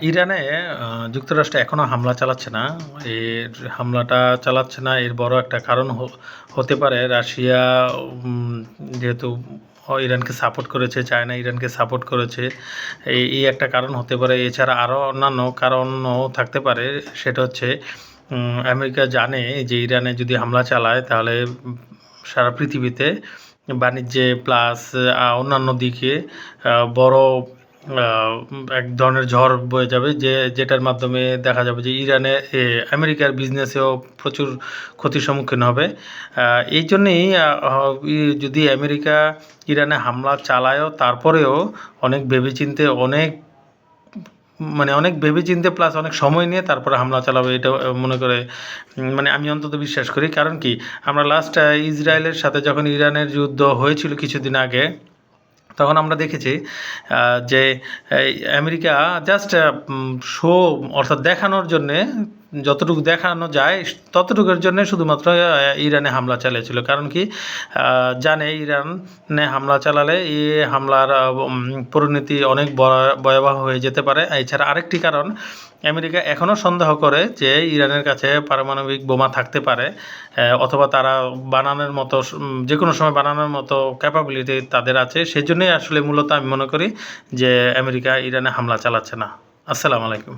ইরানে যুক্তরাষ্ট্র এখনও হামলা চালাচ্ছে না। এর হামলাটা চালাচ্ছে না, এর বড় একটা কারণ হতে পারে রাশিয়া যেহেতু ইরানকে সাপোর্ট করেছে, চায়না ইরানকে সাপোর্ট করেছে, এই একটা কারণ হতে পারে। এছাড়া আরও অন্যান্য কারণও থাকতে পারে। সেটা হচ্ছে আমেরিকা জানে যে ইরানে যদি হামলা চালায় তাহলে সারা পৃথিবীতে বাণিজ্যে প্লাস অন্যান্য দিকে বড় এক ধরনের ঝড় বয়ে যাবে, যেটার মাধ্যমে দেখা যাবে যে আমেরিকার বিজনেসেও প্রচুর ক্ষতির সম্মুখীন হবে। এই জন্যেই যদি আমেরিকা ইরানে হামলা চালায়ও তারপরেও অনেক ভেবেচিন্তে অনেক ভেবেচিন্তে প্লাস অনেক সময় নিয়ে তারপরে হামলা চালাবে, এটা মনে করে আমি অন্তত বিশ্বাস করি। কারণ কি, আমরা লাস্ট ইসরায়েলের সাথে যখন ইরানের যুদ্ধ হয়েছিল কিছুদিন আগে, তখন আমরা দেখেছি যে আমেরিকা জাস্ট শো অর্থাৎ দেখানোর জন্যে, যতটুকু দেখানো যায় ততটুকুর জন্য শুধুমাত্র ইরানে হামলা চালিয়েছিল। কারণ কি, জানে ইরানে হামলা চালালে এই হামলার পরিণতি অনেক ভয়াবহ হয়ে যেতে পারে। এছাড়া আরেকটি কারণ, আমেরিকা এখনও সন্দেহ করে যে ইরানের কাছে পারমাণবিক বোমা থাকতে পারে, অথবা তারা বানানোর মতো যে কোনো সময় বানানোর মতো ক্যাপাবিলিটি তাদের আছে। সেজন্যই আসলে মূলত আমি মনে করি যে আমেরিকা ইরানে হামলা চালাচ্ছে না। আসসালামু আলাইকুম।